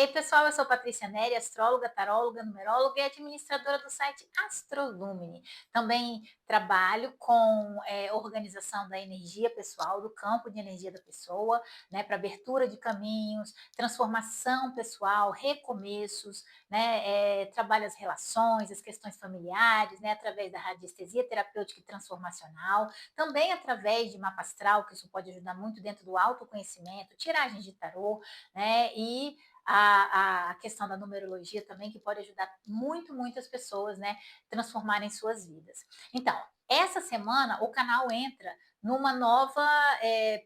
Ei, pessoal, eu sou Patrícia Neri, astróloga, taróloga, numeróloga e administradora do site Astrolumine. Também trabalho com organização da energia pessoal, do campo de energia da pessoa, né, para abertura de caminhos, transformação pessoal, recomeços, né, trabalho as relações, as questões familiares, né, através da radiestesia terapêutica e transformacional, também através de mapa astral, que isso pode ajudar muito dentro do autoconhecimento, tiragens de tarô, né, e a questão da numerologia também, que pode ajudar muitas pessoas, né, transformarem suas vidas. Então, essa semana o canal entra numa nova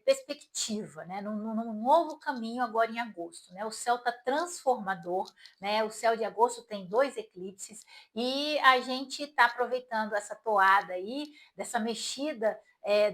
perspectiva, né, num novo caminho agora em agosto, né, o céu está transformador, né, o céu de agosto tem 2 eclipses e a gente está aproveitando essa toada aí, dessa mexida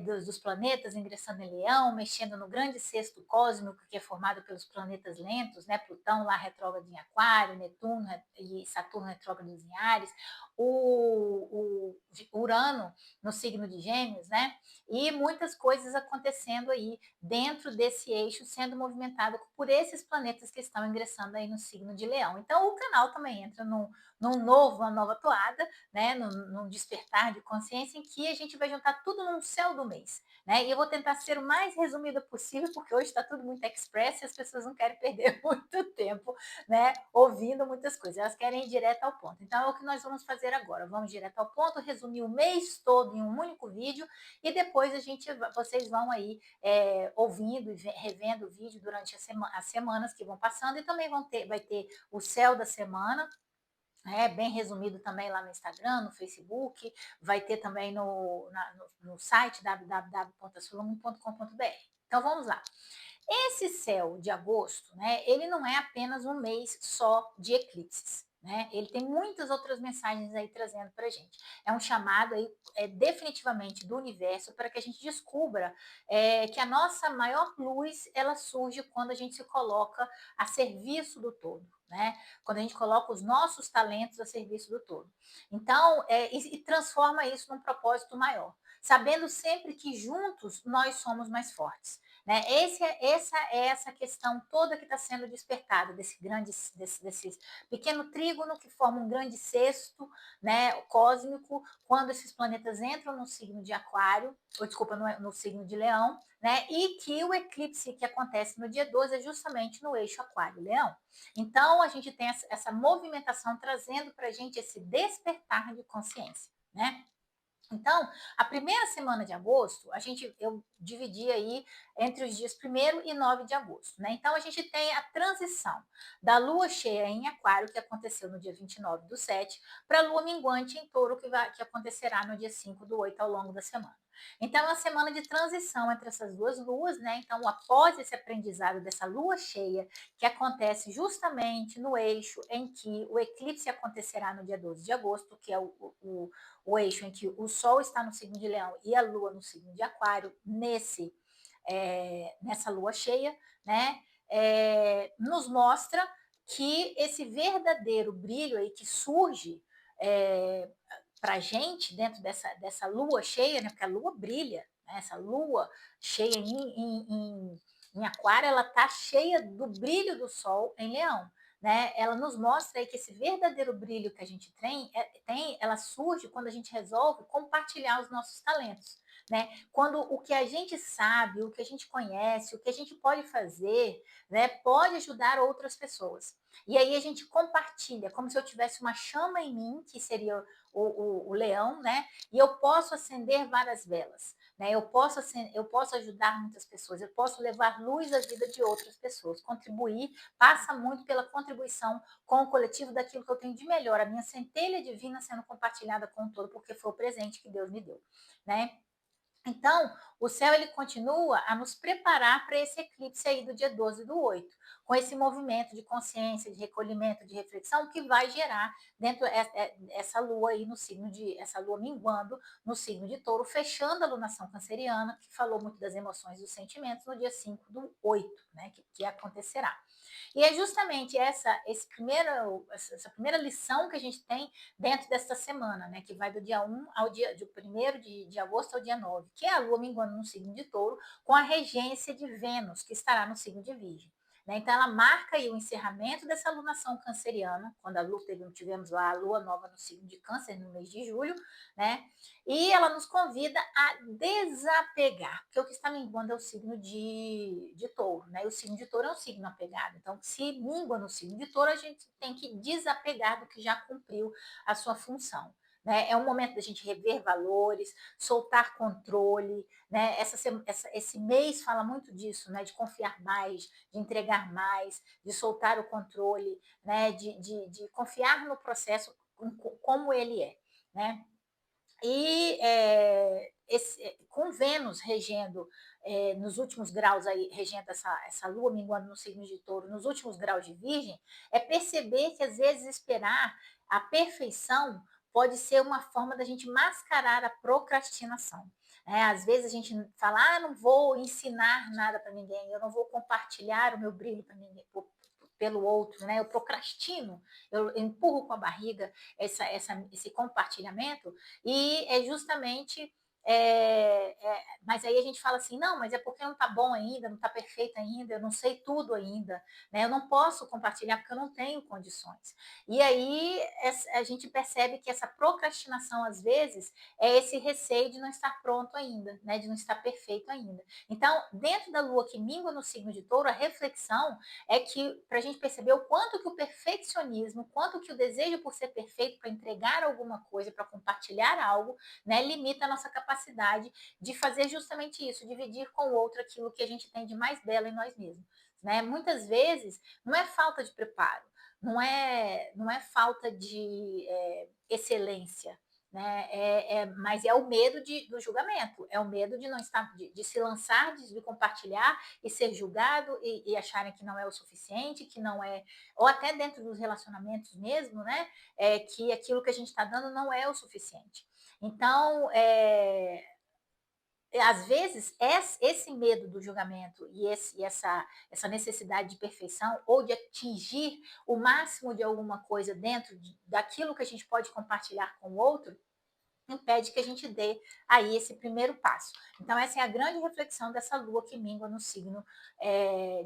dos planetas ingressando em Leão, mexendo no grande cesto cósmico que é formado pelos planetas lentos, né? Plutão lá retrógrado em Aquário, Netuno e Saturno retrógrado em Áries, o Urano no signo de Gêmeos, né? E muitas coisas acontecendo aí dentro desse eixo, sendo movimentado por esses planetas que estão ingressando aí no signo de Leão. Então, o canal também entra uma nova toada, né, num despertar de consciência em que a gente vai juntar tudo num céu do mês, né? E eu vou tentar ser o mais resumida possível, porque hoje está tudo muito express e as pessoas não querem perder muito tempo, né, ouvindo muitas coisas, elas querem ir direto ao ponto. Então é o que nós vamos fazer agora, vamos direto ao ponto, resumir o mês todo em um único vídeo e depois vocês vão aí ouvindo e revendo o vídeo durante as semanas que vão passando e também vai ter o céu da semana, bem resumido também lá no Instagram, no Facebook, vai ter também no site www.astrologia.com.br. Então vamos lá. Esse céu de agosto, né, ele não é apenas um mês só de eclipses. Né? Ele tem muitas outras mensagens aí trazendo para a gente. É um chamado aí definitivamente do universo para que a gente descubra que a nossa maior luz ela surge quando a gente se coloca a serviço do todo. Né? Quando a gente coloca os nossos talentos a serviço do todo. Então, e transforma isso num propósito maior, sabendo sempre que juntos nós somos mais fortes. Né? Essa questão toda que está sendo despertada, desse pequeno trígono que forma um grande cesto, né, cósmico, quando esses planetas entram no signo de Aquário, ou desculpa, no signo de Leão, né, e que o eclipse que acontece no dia 12 é justamente no eixo Aquário-Leão. Então, a gente tem essa movimentação trazendo para a gente esse despertar de consciência. Né? Então, a primeira semana de agosto, eu dividi aí entre os dias 1º e 9 de agosto, né? Então, a gente tem a transição da lua cheia em Aquário, que aconteceu no dia 29/7, para a lua minguante em Touro, que acontecerá no dia 5/8 ao longo da semana. Então, é uma semana de transição entre essas duas luas, né? Então, após esse aprendizado dessa lua cheia, que acontece justamente no eixo em que o eclipse acontecerá no dia 12 de agosto, que é o eixo em que o Sol está no signo de Leão e a Lua no signo de Aquário, nessa lua cheia, né, nos mostra que esse verdadeiro brilho aí que surge para a gente dentro dessa lua cheia, né, porque a lua brilha, né, essa lua cheia em Aquário, ela está cheia do brilho do Sol em Leão. Né, ela nos mostra aí que esse verdadeiro brilho que a gente ela surge quando a gente resolve compartilhar os nossos talentos. Né? Quando o que a gente sabe, o que a gente conhece, o que a gente pode fazer, né, pode ajudar outras pessoas. E aí a gente compartilha, como se eu tivesse uma chama em mim, que seria o leão, né? E eu posso acender várias velas. Né? Eu posso ajudar muitas pessoas, eu posso levar luz à vida de outras pessoas, contribuir, passa muito pela contribuição com o coletivo daquilo que eu tenho de melhor, a minha centelha divina sendo compartilhada com o todo, porque foi o presente que Deus me deu. Né? Então, o céu ele continua a nos preparar para esse eclipse aí do dia 12/8, com esse movimento de consciência, de recolhimento, de reflexão que vai gerar dentro essa lua aí no signo essa lua minguando no signo de Touro, fechando a lunação canceriana, que falou muito das emoções e dos sentimentos no dia 5/8, né, que acontecerá. E é justamente essa primeira lição que a gente tem dentro desta semana, né, que vai do dia 1 ao dia do 1º de agosto ao dia 9, que é a lua minguando no signo de Touro, com a regência de Vênus, que estará no signo de Virgem. né? Então, ela marca aí o encerramento dessa lunação canceriana, quando tivemos lá a lua nova no signo de Câncer no mês de julho, né? E ela nos convida a desapegar, porque o que está minguando é o signo de touro, né? E o signo de touro é um signo apegado. Então, se mingua no signo de touro, a gente tem que desapegar do que já cumpriu a sua função. Né? É um momento da gente rever valores, soltar controle, né? Esse mês fala muito disso, né? De confiar mais, de entregar mais, de soltar o controle, né? De confiar no processo como ele é, né? E com Vênus regendo nos últimos graus aí, regendo essa lua minguando no signo de touro, nos últimos graus de virgem, é perceber que às vezes esperar a perfeição pode ser uma forma da gente mascarar a procrastinação. Às vezes a gente fala, não vou ensinar nada para ninguém, eu não vou compartilhar o meu brilho para ninguém, pelo outro, né? Eu procrastino, eu empurro com a barriga esse compartilhamento, e é justamente. Mas aí a gente fala assim, não, mas é porque não está bom ainda, não está perfeito ainda, eu não sei tudo ainda, né? Eu não posso compartilhar porque eu não tenho condições. E aí a gente percebe que essa procrastinação, às vezes, é esse receio de não estar pronto ainda, né? De não estar perfeito ainda. Então, dentro da lua que mingua no signo de touro, a reflexão é que para a gente perceber o quanto que o perfeccionismo, quanto que o desejo por ser perfeito, para entregar alguma coisa, para compartilhar algo, né, limita a nossa capacidade de fazer justamente isso, dividir com o outro aquilo que a gente tem de mais belo em nós mesmos. Né? Muitas vezes não é falta de preparo, não é falta de excelência, né? Mas é o medo do julgamento, é o medo de não estar, de se lançar, de compartilhar e ser julgado e acharem que não é o suficiente, que não é, ou até dentro dos relacionamentos mesmo, né? Que aquilo que a gente está dando não é o suficiente. Então, às vezes, esse medo do julgamento e essa necessidade de perfeição ou de atingir o máximo de alguma coisa dentro daquilo que a gente pode compartilhar com o outro, impede que a gente dê aí esse primeiro passo. Então, essa é a grande reflexão dessa lua que mingua no signo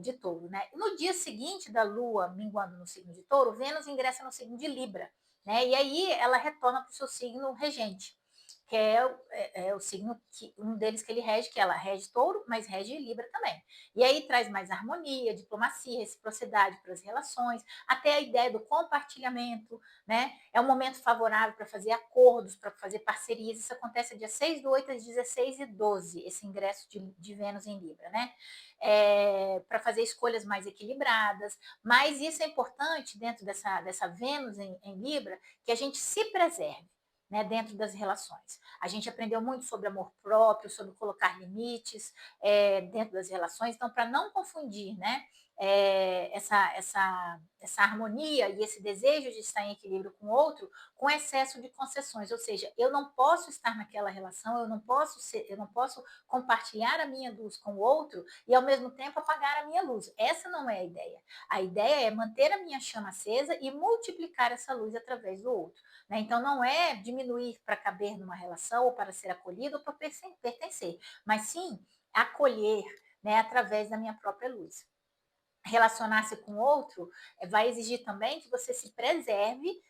de touro. Né? No dia seguinte da lua minguando no signo de touro, Vênus ingressa no signo de Libra. Né? E aí ela retorna para o seu signo regente, que é o signo, um deles que ele rege, que ela rege touro, mas rege Libra também. E aí traz mais harmonia, diplomacia, reciprocidade para as relações, até a ideia do compartilhamento, né? É um momento favorável para fazer acordos, para fazer parcerias. Isso acontece dia 6/8 às 16h12, esse ingresso de Vênus em Libra, né? Para fazer escolhas mais equilibradas. Mas isso é importante dentro dessa Vênus em Libra, que a gente se preserve. Né, dentro das relações. A gente aprendeu muito sobre amor próprio, sobre colocar limites dentro das relações, então, para não confundir, né, essa harmonia e esse desejo de estar em equilíbrio com o outro com excesso de concessões, ou seja, eu não posso estar naquela relação, eu não posso compartilhar a minha luz com o outro e ao mesmo tempo apagar a minha luz. Essa não é a ideia. A ideia é manter a minha chama acesa e multiplicar essa luz através do outro. Né? Então, não é diminuir para caber numa relação ou para ser acolhido ou para pertencer, mas sim acolher, né, através da minha própria luz. Relacionar-se com outro vai exigir também que você se preserve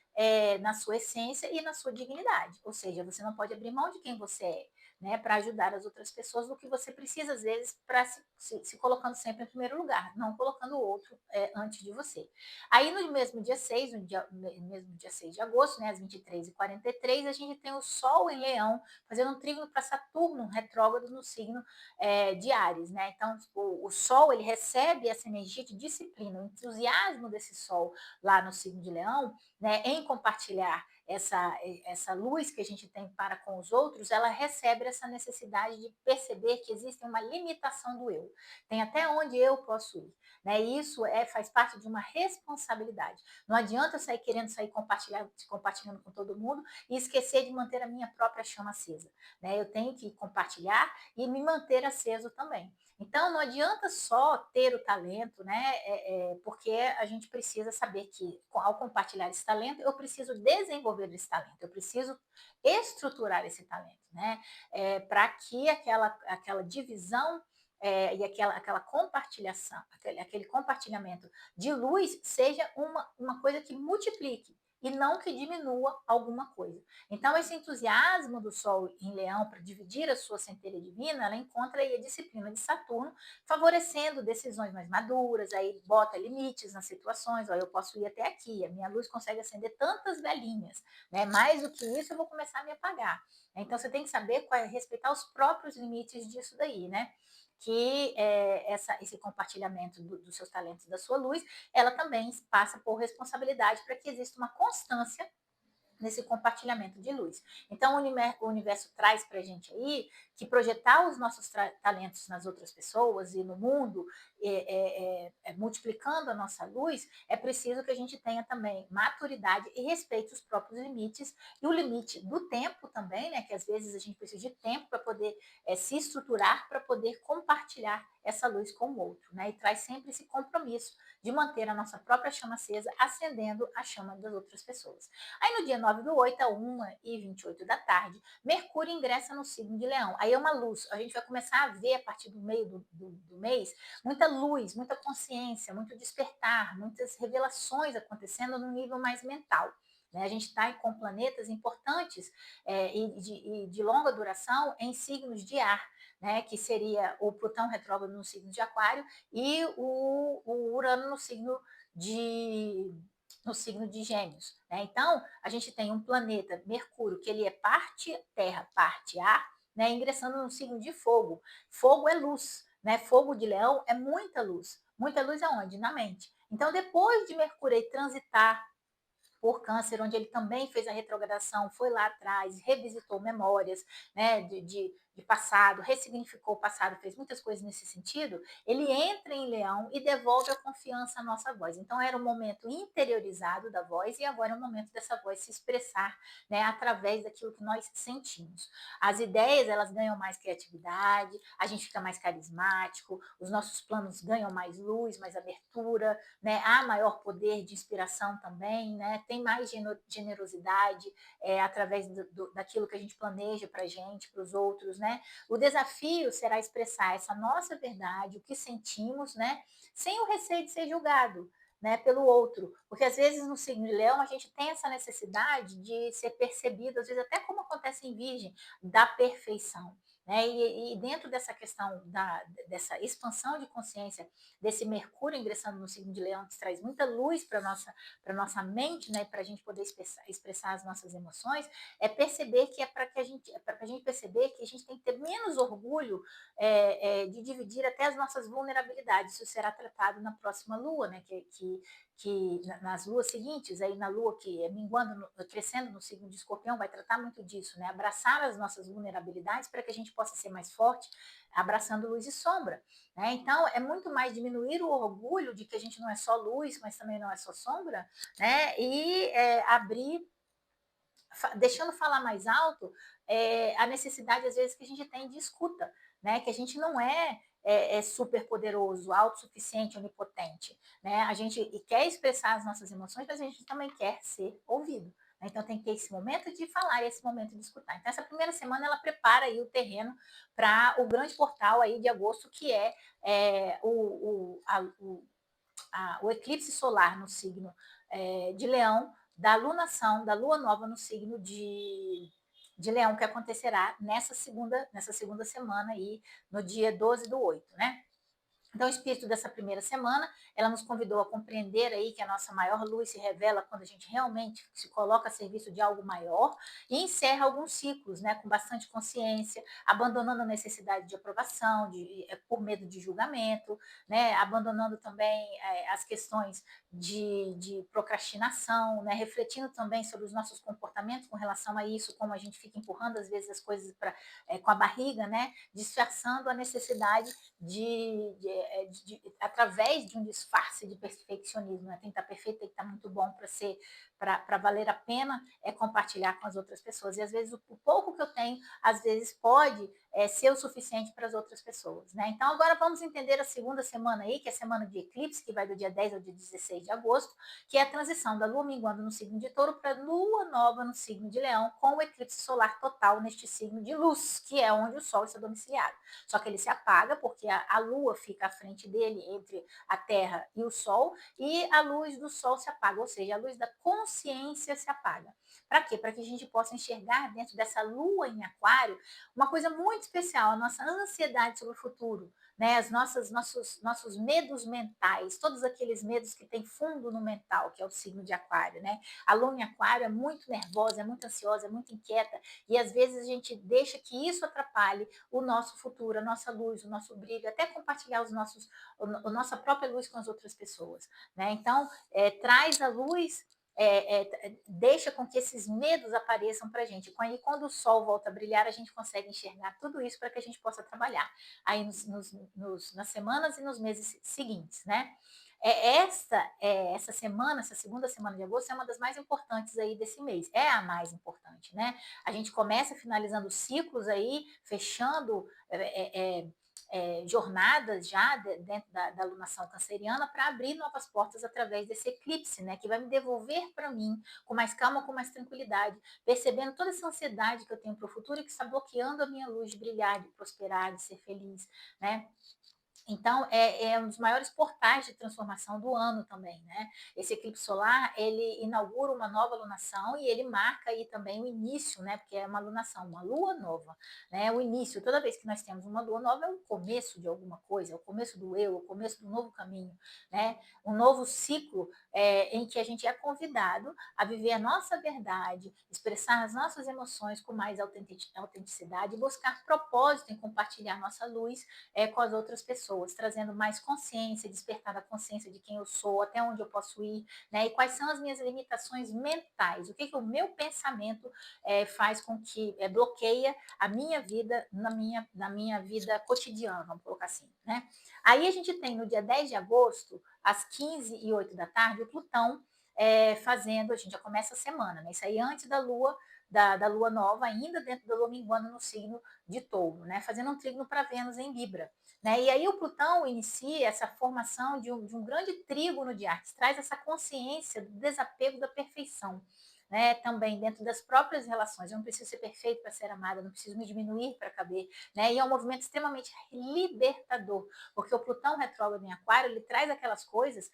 na sua essência e na sua dignidade. Ou seja, você não pode abrir mão de quem você é, né, para ajudar as outras pessoas, do que você precisa, às vezes, para se colocando sempre em primeiro lugar, não colocando o outro antes de você. Aí, no mesmo dia 6, mesmo dia 6 de agosto, né, às 23h43, a gente tem o Sol em Leão, fazendo um trígono para Saturno, retrógrado no signo de Áries. Né? Então, o Sol, ele recebe essa energia de disciplina, o entusiasmo desse Sol lá no signo de Leão, né, em compartilhar essa luz que a gente tem para com os outros, ela recebe essa necessidade de perceber que existe uma limitação do eu. Tem até onde eu posso ir. Né? E isso faz parte de uma responsabilidade. Não adianta eu sair querendo sair compartilhando com todo mundo e esquecer de manter a minha própria chama acesa. Né? Eu tenho que compartilhar e me manter aceso também. Então, não adianta só ter o talento, né? Porque a gente precisa saber que, ao compartilhar esse talento, eu preciso desenvolver esse talento, eu preciso estruturar esse talento, né? Para que aquela divisão e aquela compartilhação, aquele compartilhamento de luz seja uma coisa que multiplique e não que diminua alguma coisa. Então, esse entusiasmo do Sol em Leão para dividir a sua centelha divina, ela encontra aí a disciplina de Saturno, favorecendo decisões mais maduras, aí bota limites nas situações, ó, eu posso ir até aqui, a minha luz consegue acender tantas velhinhas, né? Mais do que isso, eu vou começar a me apagar. Então, você tem que saber respeitar os próprios limites disso daí, né? Que esse compartilhamento dos seus talentos, da sua luz, ela também passa por responsabilidade para que exista uma constância nesse compartilhamento de luz. Então, o universo traz para a gente aí que projetar os nossos talentos nas outras pessoas e no mundo, multiplicando a nossa luz, é preciso que a gente tenha também maturidade e respeite os próprios limites e o limite do tempo também, né? Que às vezes a gente precisa de tempo para poder se estruturar, para poder compartilhar essa luz com o outro, né? E traz sempre esse compromisso de manter a nossa própria chama acesa, acendendo a chama das outras pessoas. Aí no dia 9/8, a 1h28 da tarde, Mercúrio ingressa no signo de Leão. Aí é uma luz, a gente vai começar a ver a partir do meio do mês, muita luz, muita consciência, muito despertar, muitas revelações acontecendo no nível mais mental. Né? A gente está com planetas importantes e de longa duração em signos de ar, né? Que seria o Plutão retrógrado no signo de Aquário e o Urano no signo de Gêmeos. Né? Então, a gente tem um planeta, Mercúrio, que ele é parte terra, parte ar, né? Ingressando no signo de fogo. Fogo é luz, né? Fogo de Leão é muita luz. Muita luz aonde? Na mente. Então, depois de Mercúrio transitar por Câncer, onde ele também fez a retrogradação, foi lá atrás, revisitou memórias, né, de passado, ressignificou o passado, fez muitas coisas nesse sentido, ele entra em Leão e devolve a confiança à nossa voz. Então era um momento interiorizado da voz e agora é o momento dessa voz se expressar, né, através daquilo que nós sentimos. As ideias, elas ganham mais criatividade, a gente fica mais carismático, os nossos planos ganham mais luz, mais abertura, né, há maior poder de inspiração também, né, tem mais generosidade através daquilo que a gente planeja para a gente, para os outros, né? O desafio será expressar essa nossa verdade, o que sentimos, né? Sem o receio de ser julgado, né, pelo outro, porque às vezes no signo de Leão a gente tem essa necessidade de ser percebido, às vezes até como acontece em Virgem, da perfeição. Né? E dentro dessa questão dessa expansão de consciência, desse Mercúrio ingressando no signo de Leão, que traz muita luz para a nossa mente, né, para a gente poder expressar as nossas emoções, é perceber que para a gente perceber que a gente tem que ter menos orgulho de dividir até as nossas vulnerabilidades. Isso será tratado na próxima lua, né, que nas luas seguintes, aí na lua que é minguando, crescendo no signo de Escorpião, vai tratar muito disso, né? Abraçar as nossas vulnerabilidades para que a gente possa ser mais forte, abraçando luz e sombra. Né? Então, é muito mais diminuir o orgulho de que a gente não é só luz, mas também não é só sombra, né? E abrir, deixando falar mais alto a necessidade, às vezes, que a gente tem de escuta, né? Que a gente não é super poderoso, autossuficiente, onipotente. Né? A gente quer expressar as nossas emoções, mas a gente também quer ser ouvido. Né? Então tem que ter esse momento de falar e esse momento de escutar. Então essa primeira semana ela prepara aí o terreno para o grande portal aí de agosto, que o eclipse solar no signo de Leão, da lunação, da lua nova no signo de Leão, que acontecerá nessa segunda semana aí, no dia 12/8, né? Então, o espírito dessa primeira semana, ela nos convidou a compreender aí que a nossa maior luz se revela quando a gente realmente se coloca a serviço de algo maior e encerra alguns ciclos, né, com bastante consciência, abandonando a necessidade de aprovação, por medo de julgamento, né, abandonando também as questões de procrastinação, né, refletindo também sobre os nossos comportamentos com relação a isso, como a gente fica empurrando às vezes as coisas com a barriga, né, disfarçando a necessidade através de um disfarce de perfeccionismo, né? Tem que estar perfeito, tem que estar muito bom para valer a pena compartilhar com as outras pessoas. E às vezes o pouco que eu tenho, às vezes pode ser o suficiente para as outras pessoas, né? Então agora vamos entender a segunda semana aí, que é a semana de eclipse, que vai do dia 10 ao dia 16 de agosto, que é a transição da lua minguando no signo de touro para lua nova no signo de leão, com o eclipse solar total neste signo de luz, que é onde o sol está domiciliado. Só que ele se apaga porque a lua fica à frente dele, entre a terra e o sol, e a luz do sol se apaga, ou seja, a luz da consciência se apaga. Para quê? Para que a gente possa enxergar dentro dessa lua em aquário uma coisa muito especial, a nossa ansiedade sobre o futuro, né? Nossos medos mentais, todos aqueles medos que têm fundo no mental, que é o signo de aquário, né? A lua em aquário é muito nervosa, é muito ansiosa, é muito inquieta, e às vezes a gente deixa que isso atrapalhe o nosso futuro, a nossa luz, o nosso brilho, até compartilhar a nossa própria luz com as outras pessoas, né? Então, traz a luz, deixa com que esses medos apareçam para a gente. E quando o sol volta a brilhar, a gente consegue enxergar tudo isso para que a gente possa trabalhar aí nas semanas e nos meses seguintes, né? Essa semana, essa segunda semana de agosto, é uma das mais importantes aí desse mês. É a mais importante, né? A gente começa finalizando ciclos aí, fechando jornadas já dentro da alunação canceriana para abrir novas portas através desse eclipse, né? Que vai me devolver para mim com mais calma, com mais tranquilidade, percebendo toda essa ansiedade que eu tenho para o futuro e que está bloqueando a minha luz de brilhar, de prosperar, de ser feliz, né? Então, um dos maiores portais de transformação do ano também, né? Esse eclipse solar, ele inaugura uma nova lunação e ele marca aí também o início, né? Porque é uma lunação, uma lua nova, né? O início, toda vez que nós temos uma lua nova, é o começo de alguma coisa, é o começo do eu, é o começo do novo caminho, né? Um novo ciclo em que a gente é convidado a viver a nossa verdade, expressar as nossas emoções com mais autenticidade, buscar propósito em compartilhar nossa luz com as outras pessoas, trazendo mais consciência, despertar a consciência de quem eu sou, até onde eu posso ir, né? E quais são as minhas limitações mentais, o que o meu pensamento faz com que bloqueia a minha vida na minha vida cotidiana, vamos colocar assim, né? Aí a gente tem no dia 10 de agosto, às 15h08 da tarde, o Plutão fazendo, a gente já começa a semana, né? Isso aí antes da Lua, da Lua nova, ainda dentro da Lua minguando no signo de Touro, né? Fazendo um trígono para Vênus em Libra, né? E aí o Plutão inicia essa formação de um grande trígono de Ártis, traz essa consciência do desapego da perfeição, né? Também dentro das próprias relações. Eu não preciso ser perfeito para ser amada, não preciso me diminuir para caber, né? E é um movimento extremamente libertador, porque o Plutão retrógrado em Aquário, ele traz aquelas coisas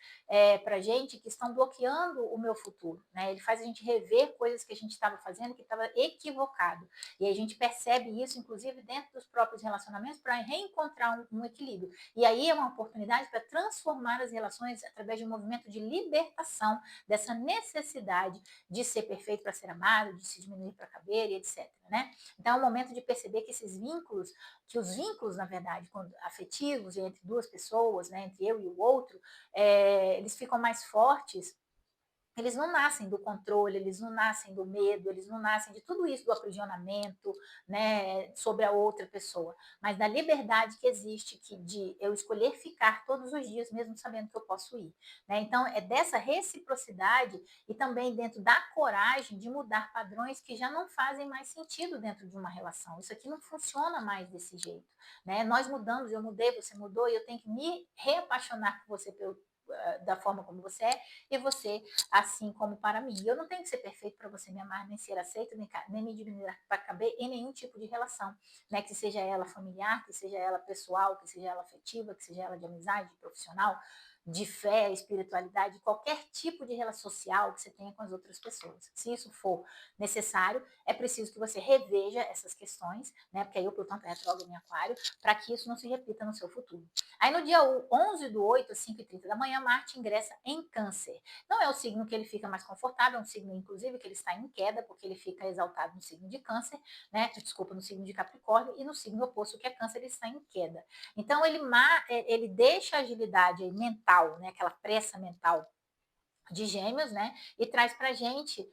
para gente que estão bloqueando o meu futuro, né? Ele faz a gente rever coisas que a gente estava fazendo que estava equivocado. E a gente percebe isso, inclusive, dentro dos próprios relacionamentos, para reencontrar um equilíbrio. E aí é uma oportunidade para transformar as relações através de um movimento de libertação dessa necessidade de ser perfeito para ser amado, de se diminuir para caber e etc. Né? Então é o momento de perceber que os vínculos, na verdade, afetivos entre duas pessoas, né, entre eu e o outro, eles ficam mais fortes. Eles não nascem do controle, eles não nascem do medo, eles não nascem de tudo isso, do aprisionamento, né, sobre a outra pessoa, mas da liberdade que existe de eu escolher ficar todos os dias, mesmo sabendo que eu posso ir, né? Então, é dessa reciprocidade e também dentro da coragem de mudar padrões que já não fazem mais sentido dentro de uma relação. Isso aqui não funciona mais desse jeito, né? Nós mudamos, eu mudei, você mudou, e eu tenho que me reapaixonar por você da forma como você é, e você assim como para mim. Eu não tenho que ser perfeito para você me amar, nem ser aceito, nem me diminuir para caber em nenhum tipo de relação, né? Que seja ela familiar, que seja ela pessoal, que seja ela afetiva, que seja ela de amizade, profissional, de fé, espiritualidade, qualquer tipo de relação social que você tenha com as outras pessoas. Se isso for necessário, é preciso que você reveja essas questões, né? Porque aí o Plutão está retrógrado em Aquário, para que isso não se repita no seu futuro. Aí no dia 11/8, às 5h30 da manhã, Marte ingressa em Câncer. Não é o signo que ele fica mais confortável, é um signo, inclusive, que ele está em queda, porque ele fica exaltado no signo de Câncer, né? Desculpa, no signo de Capricórnio, e no signo oposto, que é Câncer, ele está em queda. Então, ele deixa a agilidade mental, né? Aquela pressa mental de Gêmeos, né? E traz para a gente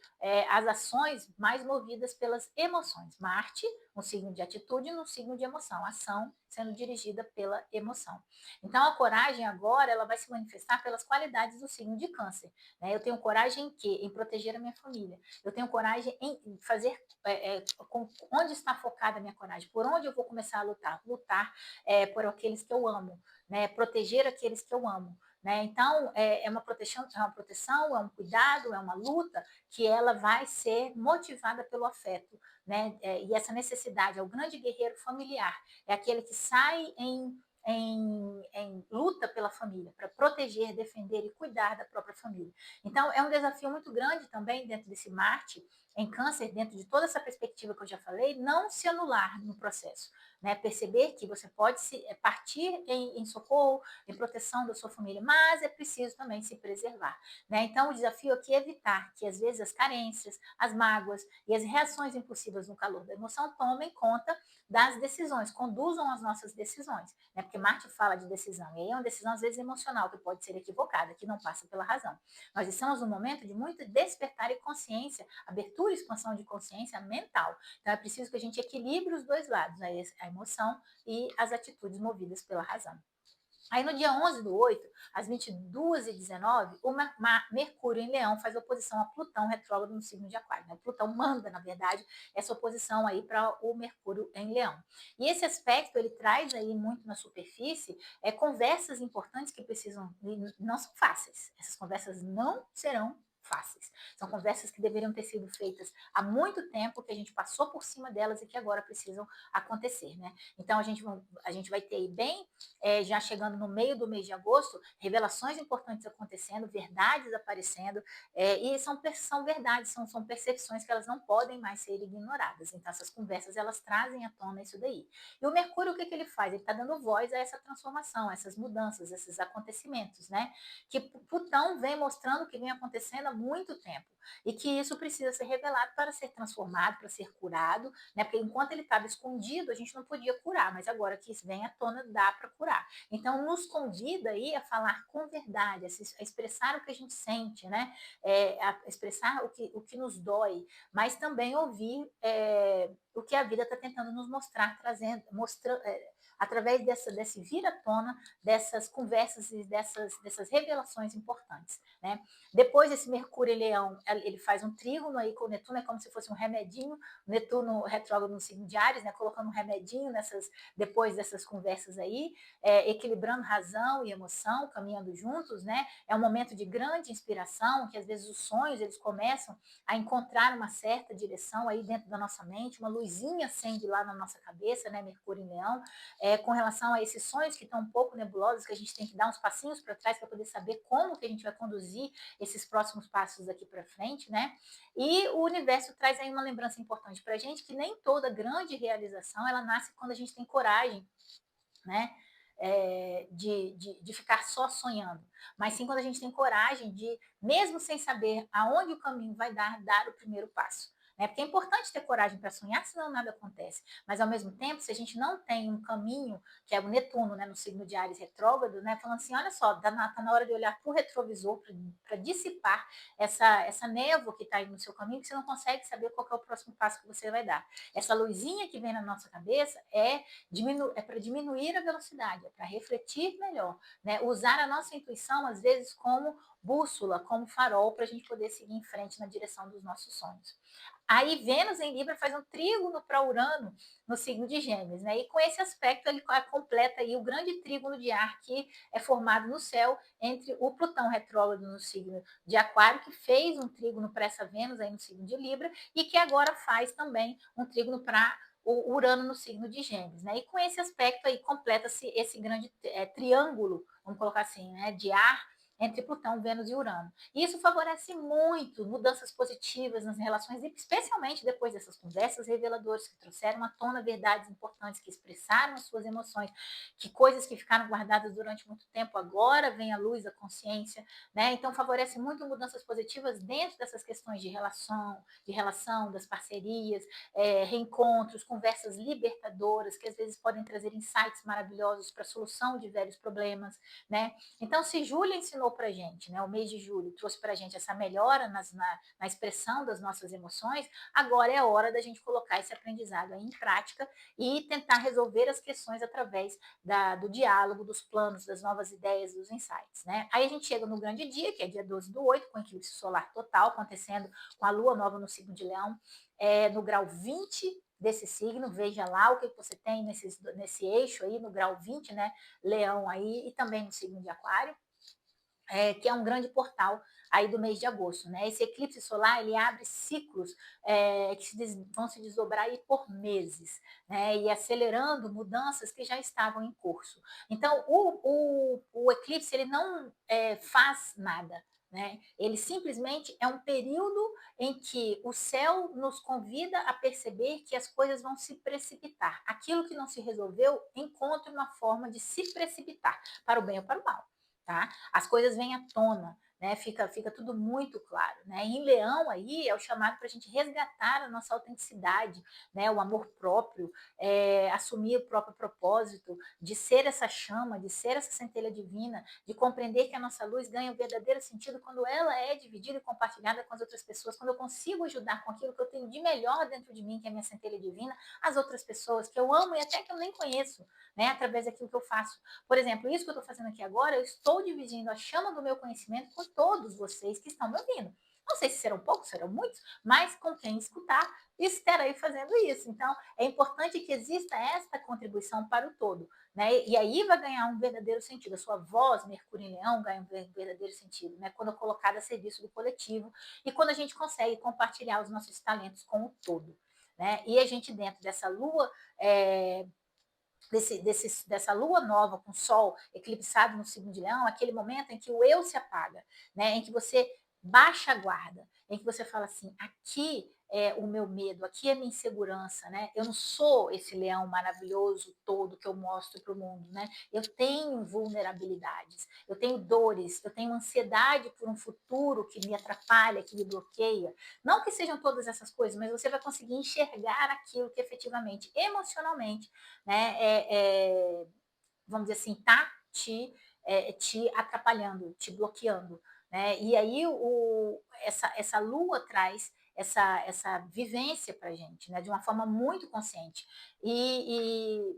as ações mais movidas pelas emoções. Marte, um signo de atitude, um signo de emoção. Ação sendo dirigida pela emoção. Então, a coragem agora ela vai se manifestar pelas qualidades do signo de Câncer. Né? Eu tenho coragem em quê? Em proteger a minha família. Eu tenho coragem em fazer onde está focada a minha coragem, por onde eu vou começar a lutar, lutar por aqueles que eu amo, né? Proteger aqueles que eu amo. Né? Então, é um cuidado, é uma luta que ela vai ser motivada pelo afeto. Né? E essa necessidade é o grande guerreiro familiar, é aquele que sai em luta pela família, para proteger, defender e cuidar da própria família. Então, é um desafio muito grande também dentro desse Marte, em Câncer, dentro de toda essa perspectiva que eu já falei, não se anular no processo. Né? Perceber que você pode partir em socorro, em proteção da sua família, mas é preciso também se preservar. Né? Então, o desafio aqui é evitar que, às vezes, as carências, as mágoas e as reações impulsivas no calor da emoção tomem conta das decisões, conduzam as nossas decisões. Né? Porque Marte fala de decisão, e aí é uma decisão, às vezes, emocional, que pode ser equivocada, que não passa pela razão. Nós estamos num momento de muito despertar e consciência, abertura e expansão de consciência mental. Então, é preciso que a gente equilibre os dois lados, a emoção e as atitudes movidas pela razão. Aí no dia 11/8, às 22h19, o Mercúrio em Leão faz oposição a Plutão retrógrado no signo de Aquário. Né? Plutão manda, na verdade, essa oposição aí para o Mercúrio em Leão. E esse aspecto, ele traz aí muito na superfície conversas importantes que precisam, não são fáceis. Essas conversas não serão fáceis. São conversas que deveriam ter sido feitas há muito tempo, que a gente passou por cima delas e que agora precisam acontecer, né? Então a gente vai ter aí bem já chegando no meio do mês de agosto, revelações importantes acontecendo, verdades aparecendo, e são verdades, são percepções que elas não podem mais ser ignoradas. Então, essas conversas, elas trazem à tona isso daí. E o Mercúrio, o que ele faz? Ele está dando voz a essa transformação, a essas mudanças, a esses acontecimentos, né? Que Plutão vem mostrando que vem acontecendo há muito tempo e que isso precisa ser revelado para ser transformado, para ser curado, né? Porque enquanto ele estava escondido, a gente não podia curar, mas agora que isso vem à tona, dá para curar. Então, nos convida aí a falar com verdade, a expressar o que a gente sente, né? A expressar o que nos dói, mas também ouvir o que a vida está tentando nos mostrar, mostrando, através desse vir à tona, dessas conversas e dessas revelações importantes, né? Depois esse Mercúrio em Leão, ele faz um trígono aí com o Netuno, é como se fosse um remedinho, Netuno retrógrado no signo de Áries, né? Colocando um remedinho depois dessas conversas aí, equilibrando razão e emoção, caminhando juntos, né? É um momento de grande inspiração, que às vezes os sonhos, eles começam a encontrar uma certa direção aí dentro da nossa mente, uma luzinha acende lá na nossa cabeça, né? Mercúrio em Leão, com relação a esses sonhos que estão um pouco nebulosos, que a gente tem que dar uns passinhos para trás para poder saber como que a gente vai conduzir esses próximos passos daqui para frente, né? E o universo traz aí uma lembrança importante para a gente, que nem toda grande realização, ela nasce quando a gente tem coragem, né? De ficar só sonhando, mas sim quando a gente tem coragem de, mesmo sem saber aonde o caminho vai dar o primeiro passo. Né? Porque é importante ter coragem para sonhar, senão nada acontece. Mas, ao mesmo tempo, se a gente não tem um caminho, que é o Netuno, né, no signo de Áries retrógrado, né, falando assim, olha só, tá na hora de olhar para o retrovisor, para dissipar essa névoa que está aí no seu caminho, que você não consegue saber qual é o próximo passo que você vai dar. Essa luzinha que vem na nossa cabeça é para diminuir a velocidade, é para refletir melhor, né? Usar a nossa intuição, às vezes, como bússola, como farol, para a gente poder seguir em frente na direção dos nossos sonhos. Aí Vênus em Libra faz um trígono para Urano no signo de Gêmeos, né? E com esse aspecto ele completa aí o grande trígono de ar que é formado no céu entre o Plutão retrógrado no signo de Aquário, que fez um trígono para essa Vênus aí no signo de Libra, e que agora faz também um trígono para o Urano no signo de Gêmeos, né? E com esse aspecto aí completa-se esse grande triângulo, vamos colocar assim, né, de ar entre Plutão, Vênus e Urano. E isso favorece muito mudanças positivas nas relações, especialmente depois dessas conversas reveladoras que trouxeram à tona verdades importantes, que expressaram as suas emoções, que coisas que ficaram guardadas durante muito tempo agora vem à luz, à consciência, né? Então favorece muito mudanças positivas dentro dessas questões de relação, das parcerias, reencontros, conversas libertadoras, que às vezes podem trazer insights maravilhosos para a solução de velhos problemas, né? Então, se Júlia ensinou ensinou para a gente, né? O mês de julho trouxe para a gente essa melhora na expressão das nossas emoções, agora é a hora da gente colocar esse aprendizado aí em prática e tentar resolver as questões através do diálogo, dos planos, das novas ideias, dos insights, né? Aí a gente chega no grande dia, que é dia 12/8, com eclipse solar total acontecendo com a lua nova no signo de Leão, no grau 20 desse signo, veja lá o que você tem nesse eixo aí, no grau 20, né, Leão aí, e também no signo de Aquário, que é um grande portal aí do mês de agosto, né? Esse eclipse solar, ele abre ciclos vão se desdobrar aí por meses, né? E acelerando mudanças que já estavam em curso. Então, o eclipse, ele não faz nada, né? Ele simplesmente é um período em que o céu nos convida a perceber que as coisas vão se precipitar. Aquilo que não se resolveu encontra uma forma de se precipitar, para o bem ou para o mal. Tá? As coisas vêm à tona, né? Fica tudo muito claro, né? Em Leão aí é o chamado para a gente resgatar a nossa autenticidade, né? O amor próprio, assumir o próprio propósito, de ser essa chama, de ser essa centelha divina, de compreender que a nossa luz ganha o verdadeiro sentido quando ela é dividida e compartilhada com as outras pessoas, quando eu consigo ajudar com aquilo que eu tenho de melhor dentro de mim, que é a minha centelha divina, as outras pessoas que eu amo e até que eu nem conheço, né? Através daquilo que eu faço. Por exemplo, isso que eu estou fazendo aqui agora, eu estou dividindo a chama do meu conhecimento com todos vocês que estão me ouvindo. Não sei se serão poucos, serão muitos, mas com quem escutar, estarei fazendo isso. Então, é importante que exista esta contribuição para o todo, né? E aí vai ganhar um verdadeiro sentido. A sua voz, Mercúrio em Leão, ganha um verdadeiro sentido, né? Quando colocada a serviço do coletivo e quando a gente consegue compartilhar os nossos talentos com o todo, né? E a gente, dentro dessa lua, dessa lua nova com o sol eclipsado no signo de Leão, aquele momento em que o eu se apaga, né? Em que você baixa a guarda, em que você fala assim, aqui é o meu medo, aqui é a minha insegurança, né? Eu não sou esse leão maravilhoso todo que eu mostro para o mundo, né? Eu tenho vulnerabilidades, eu tenho dores, eu tenho ansiedade por um futuro que me atrapalha, que me bloqueia. Não que sejam todas essas coisas, mas você vai conseguir enxergar aquilo que efetivamente, emocionalmente, né, vamos dizer assim, tá te atrapalhando, te bloqueando, né? E aí essa lua traz essa vivência para a gente, né? De uma forma muito consciente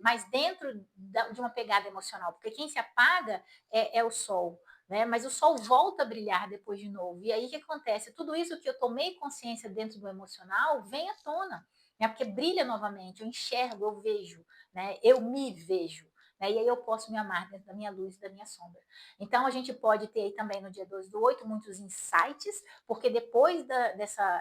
mas dentro de uma pegada emocional, porque quem se apaga é o sol, né? Mas o sol volta a brilhar depois de novo. E aí o que acontece? Tudo isso que eu tomei consciência dentro do emocional vem à tona, né? Porque brilha novamente, eu enxergo, eu vejo, né? Eu me vejo. Né? E aí eu posso me amar dentro da minha luz e da minha sombra. Então a gente pode ter aí também no dia 12/8 muitos insights, porque depois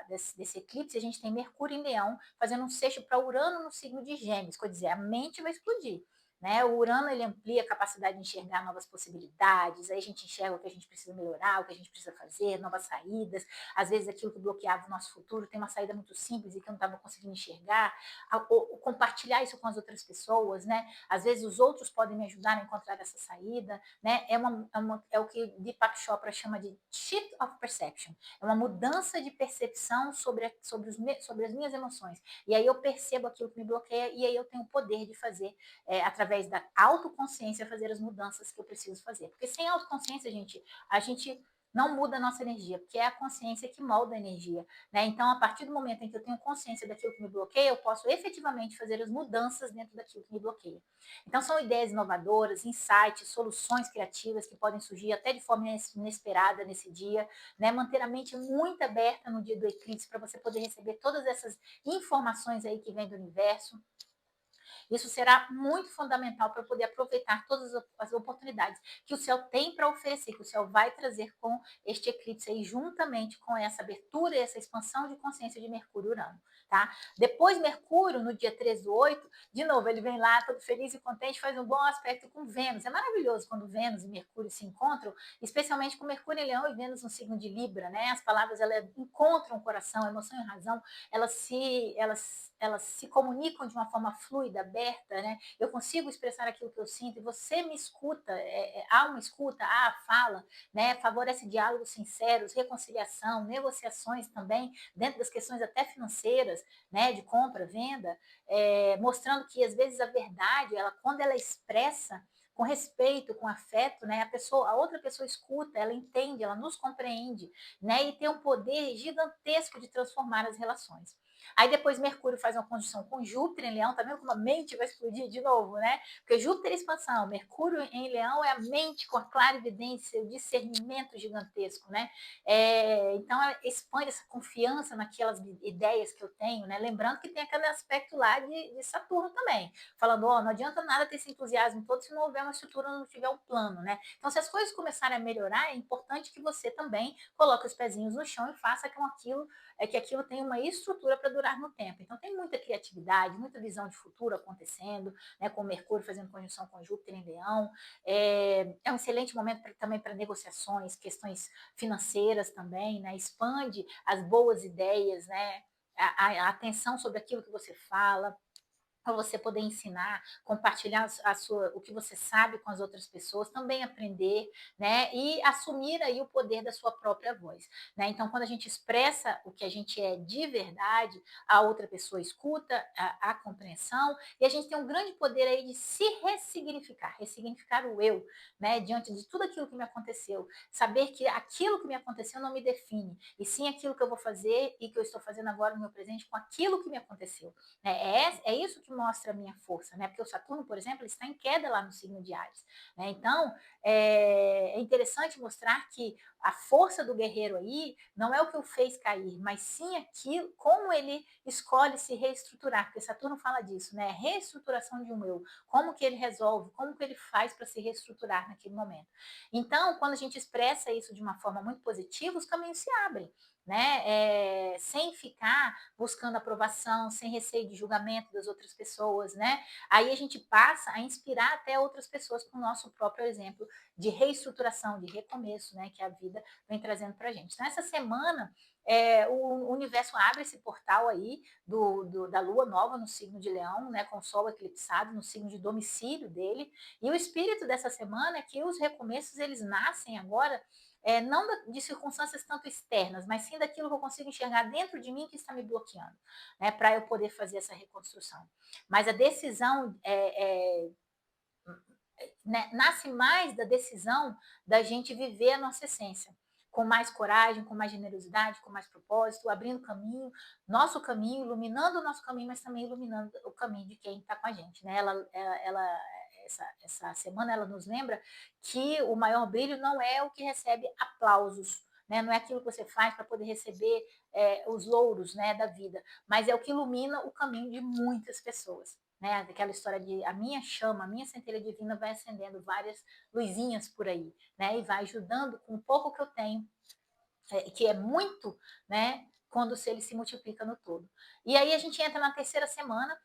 desse eclipse a gente tem Mercúrio em Leão fazendo um sexto para Urano no signo de Gêmeos, quer dizer, a mente vai explodir. Né? O Urano, ele amplia a capacidade de enxergar novas possibilidades, aí a gente enxerga o que a gente precisa melhorar, o que a gente precisa fazer, novas saídas. Às vezes aquilo que bloqueava o nosso futuro tem uma saída muito simples e que eu não estava conseguindo enxergar. Compartilhar isso com as outras pessoas, né? Às vezes os outros podem me ajudar a encontrar essa saída, né? É o que Deepak Chopra chama de shift of perception. É uma mudança de percepção sobre as minhas emoções. E aí eu percebo aquilo que me bloqueia e aí eu tenho o poder de fazer, através da autoconsciência, fazer as mudanças que eu preciso fazer. Porque sem autoconsciência, a gente não muda a nossa energia, porque é a consciência que molda a energia. Né? Então, a partir do momento em que eu tenho consciência daquilo que me bloqueia, eu posso efetivamente fazer as mudanças dentro daquilo que me bloqueia. Então, são ideias inovadoras, insights, soluções criativas que podem surgir até de forma inesperada nesse dia. Né? Manter a mente muito aberta no dia do eclipse para você poder receber todas essas informações aí que vêm do universo. Isso será muito fundamental para poder aproveitar todas as oportunidades que o céu tem para oferecer, que o céu vai trazer com este eclipse aí, juntamente com essa abertura e essa expansão de consciência de Mercúrio e Urano. Tá? Depois, Mercúrio, no dia 13/8, de novo, ele vem lá todo feliz e contente, faz um bom aspecto com Vênus. É maravilhoso quando Vênus e Mercúrio se encontram, especialmente com Mercúrio em Leão e Vênus no signo de Libra. Né? As palavras elas encontram o coração, a emoção e a razão, elas se comunicam de uma forma fluida, aberta, né? Eu consigo expressar aquilo que eu sinto e você me escuta, há uma escuta, há a fala, né? Favorece diálogos sinceros, reconciliação, negociações também, dentro das questões até financeiras, né? De compra, venda, mostrando que às vezes a verdade, quando ela é expressa, com respeito, com afeto, né, a outra pessoa escuta, ela entende, ela nos compreende, né, e tem um poder gigantesco de transformar as relações. Aí depois Mercúrio faz uma conjunção com Júpiter em Leão, tá vendo como a mente vai explodir de novo, né? Porque Júpiter é expansão, Mercúrio em Leão é a mente com a clara evidência, o discernimento gigantesco, né? Então ela expande essa confiança naquelas ideias que eu tenho, né? Lembrando que tem aquele aspecto lá de Saturno também, falando, ó, não adianta nada ter esse entusiasmo todo se não houver uma estrutura, não tiver um plano, né? Então, se as coisas começarem a melhorar, é importante que você também coloque os pezinhos no chão e faça com aquilo que aquilo tenha uma estrutura para durar no tempo. Então, tem muita criatividade, muita visão de futuro acontecendo, né, com Mercúrio fazendo conjunção com Júpiter em Leão. É um excelente momento também para negociações, questões financeiras também, né? Expande as boas ideias, né? A atenção sobre aquilo que você fala, para você poder ensinar, compartilhar o que você sabe com as outras pessoas, também aprender, né? E assumir aí o poder da sua própria voz, né? Então, quando a gente expressa o que a gente é de verdade, a outra pessoa escuta a compreensão, e a gente tem um grande poder aí de se ressignificar o eu, né? Diante de tudo aquilo que me aconteceu, saber que aquilo que me aconteceu não me define, e sim aquilo que eu vou fazer e que eu estou fazendo agora no meu presente com aquilo que me aconteceu. É isso que mostra a minha força, né? Porque o Saturno, por exemplo, ele está em queda lá no signo de Áries, né? Então, é interessante mostrar que a força do guerreiro aí não é o que o fez cair, mas sim aquilo, como ele escolhe se reestruturar, porque Saturno fala disso, né? Reestruturação de um eu, como que ele resolve, como que ele faz para se reestruturar naquele momento. Então, quando a gente expressa isso de uma forma muito positiva, os caminhos se abrem, né? Sem ficar buscando aprovação, sem receio de julgamento das outras pessoas, né? Aí a gente passa a inspirar até outras pessoas com o nosso próprio exemplo de reestruturação, de recomeço, né? Que a vida vem trazendo para a gente. Então, essa semana, o universo abre esse portal aí da lua nova no signo de Leão, né? Com o sol eclipsado no signo de domicílio dele. E o espírito dessa semana é que os recomeços, eles nascem agora não de circunstâncias tanto externas, mas sim daquilo que eu consigo enxergar dentro de mim que está me bloqueando, né, para eu poder fazer essa reconstrução. Mas a decisão né, nasce mais da decisão da gente viver a nossa essência, com mais coragem, com mais generosidade, com mais propósito, abrindo caminho, nosso caminho, iluminando o nosso caminho, mas também iluminando o caminho de quem está com a gente, né? Essa semana ela nos lembra que o maior brilho não é o que recebe aplausos, né? Não é aquilo que você faz para poder receber os louros, né, da vida, mas é o que ilumina o caminho de muitas pessoas. Né? Aquela história de a minha chama, a minha centelha divina vai acendendo várias luzinhas por aí, né? E vai ajudando com o pouco que eu tenho, que é muito, né? Quando ele se multiplica no todo. E aí a gente entra na terceira semana,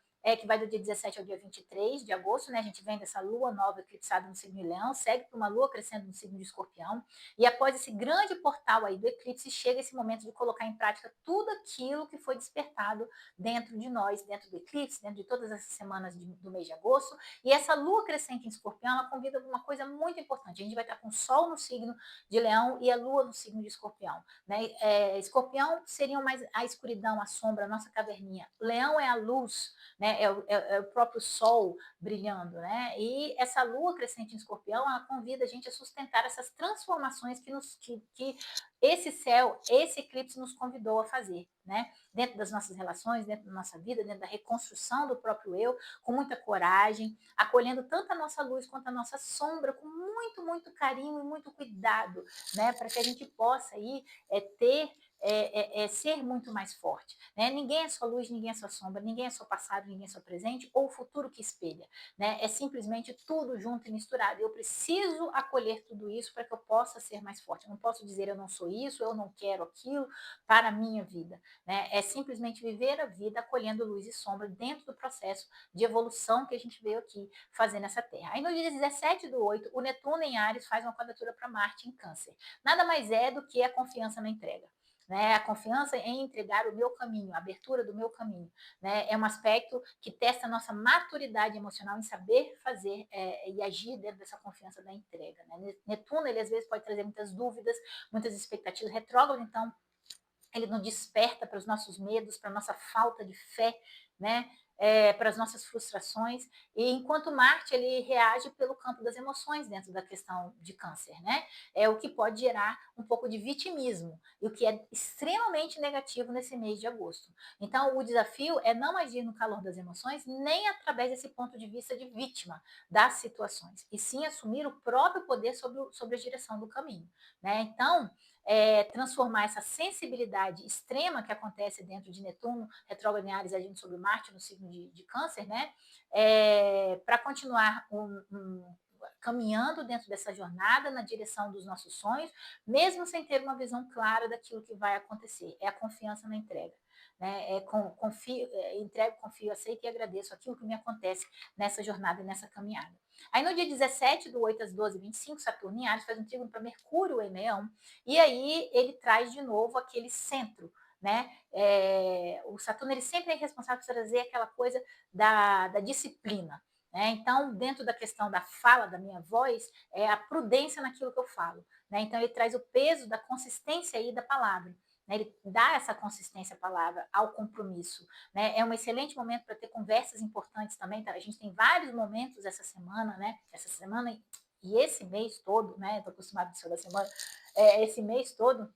que vai do dia 17 ao dia 23 de agosto, né? A gente vem dessa lua nova eclipsada no signo de Leão, segue para uma lua crescendo no signo de Escorpião, e após esse grande portal aí do eclipse, chega esse momento de colocar em prática tudo aquilo que foi despertado dentro de nós, dentro do eclipse, dentro de todas essas semanas do mês de agosto, e essa lua crescente em Escorpião, ela convida uma coisa muito importante. A gente vai estar com o Sol no signo de Leão e a Lua no signo de Escorpião. Né? Escorpião seria mais a escuridão, a sombra, a nossa caverninha. Leão é a luz, né? É o próprio Sol brilhando. Né? E essa Lua crescente em Escorpião, ela convida a gente a sustentar essas transformações que esse céu, esse eclipse nos convidou a fazer. Né? Dentro das nossas relações, dentro da nossa vida, dentro da reconstrução do próprio eu, com muita coragem, acolhendo tanto a nossa luz quanto a nossa sombra, com muito, muito carinho e muito cuidado, né? Para que a gente possa aí ser muito mais forte. Né? Ninguém é só luz, ninguém é só sombra, ninguém é só passado, ninguém é só presente, ou o futuro que espelha. Né? É simplesmente tudo junto e misturado. Eu preciso acolher tudo isso para que eu possa ser mais forte. Eu não posso dizer eu não sou isso, eu não quero aquilo para a minha vida. Né? É simplesmente viver a vida acolhendo luz e sombra dentro do processo de evolução que a gente veio aqui fazer nessa Terra. Aí no dia 17/8, o Netuno em Áries faz uma quadratura para Marte em Câncer. Nada mais é do que a confiança na entrega. Né, a confiança em entregar o meu caminho, a abertura do meu caminho. Né, é um aspecto que testa a nossa maturidade emocional em saber fazer e agir dentro dessa confiança da entrega. Né. Netuno, ele às vezes pode trazer muitas dúvidas, muitas expectativas. Retrógrado, então, ele nos desperta para os nossos medos, para a nossa falta de fé, né? para as nossas frustrações, e enquanto Marte ele reage pelo campo das emoções dentro da questão de câncer, né? É o que pode gerar um pouco de vitimismo, e o que é extremamente negativo nesse mês de agosto. Então, o desafio é não agir no calor das emoções, nem através desse ponto de vista de vítima das situações, e sim assumir o próprio poder sobre a direção do caminho, né? Então, transformar essa sensibilidade extrema que acontece dentro de Netuno, retrógrado em Áries, agindo sobre Marte no signo de Câncer, né? Para continuar caminhando dentro dessa jornada na direção dos nossos sonhos, mesmo sem ter uma visão clara daquilo que vai acontecer. É a confiança na entrega. Né? Confio, entrego, confio, aceito e agradeço aquilo que me acontece nessa jornada e nessa caminhada. Aí no dia 17, do 8 às 12, 25, Saturno em Ares faz um trígono para Mercúrio em Leão, e aí ele traz de novo aquele centro, né? O Saturno ele sempre é responsável por trazer aquela coisa da disciplina. Né? Então, dentro da questão da fala, da minha voz, é a prudência naquilo que eu falo. Né? Então, ele traz o peso da consistência aí da palavra. Né? Ele dá essa consistência à palavra, ao compromisso. Né? É um excelente momento para ter conversas importantes também. Tá? A gente tem vários momentos essa semana, né? Essa semana e esse mês todo, né? Estou acostumada a da semana, esse mês todo,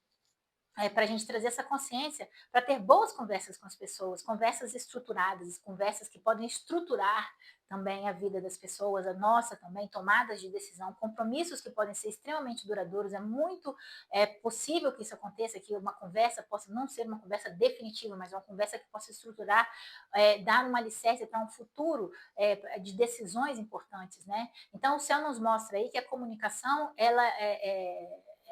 para a gente trazer essa consciência, para ter boas conversas com as pessoas, conversas estruturadas, conversas que podem estruturar também a vida das pessoas, a nossa também, tomadas de decisão, compromissos que podem ser extremamente duradouros. É muito possível que isso aconteça, que uma conversa possa não ser uma conversa definitiva, mas uma conversa que possa estruturar, dar uma alicerce para um futuro de decisões importantes, né? Então, o céu nos mostra aí que a comunicação, ela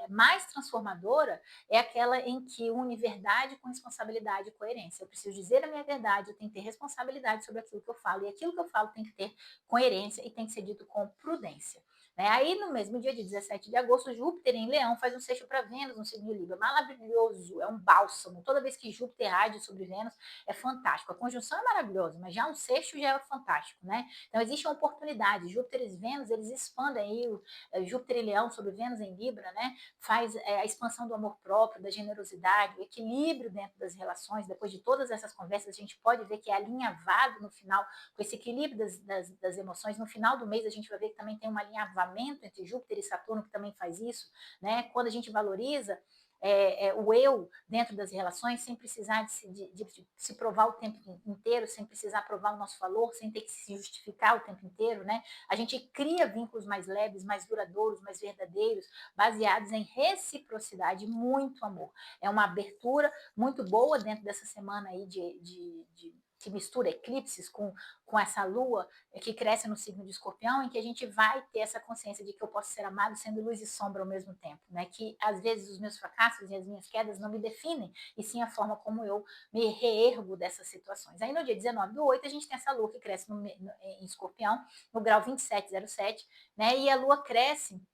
mais transformadora é aquela em que une verdade com responsabilidade e coerência. Eu preciso dizer a minha verdade, eu tenho que ter responsabilidade sobre aquilo que eu falo, e aquilo que eu falo tem que ter coerência e tem que ser dito com prudência. Né? Aí, no mesmo dia de 17 de agosto, Júpiter em Leão faz um sexto para Vênus no signo de Libra. Maravilhoso, é um bálsamo. Toda vez que Júpiter age sobre Vênus, é fantástico. A conjunção é maravilhosa, mas já um sexto já é fantástico. Né? Então, existe uma oportunidade. Júpiter e Vênus, eles expandem aí, Júpiter em Leão sobre Vênus em Libra, né? Faz a expansão do amor próprio, da generosidade, o equilíbrio dentro das relações. Depois de todas essas conversas, a gente pode ver que é alinhavado no final, com esse equilíbrio das emoções. No final do mês, a gente vai ver que também tem um alinhavamento entre Júpiter e Saturno, que também faz isso. Né? Quando a gente valoriza o eu dentro das relações, sem precisar de se provar o tempo inteiro, sem precisar provar o nosso valor, sem ter que se justificar o tempo inteiro, né? A gente cria vínculos mais leves, mais duradouros, mais verdadeiros, baseados em reciprocidade, muito amor. É uma abertura muito boa dentro dessa semana aí que mistura eclipses com essa lua que cresce no signo de Escorpião, em que a gente vai ter essa consciência de que eu posso ser amado sendo luz e sombra ao mesmo tempo, né? Que às vezes os meus fracassos e as minhas quedas não me definem, e sim a forma como eu me reergo dessas situações. Aí no dia 19 do 8 a gente tem essa lua que cresce em Escorpião, no grau 2707, né? E a lua cresce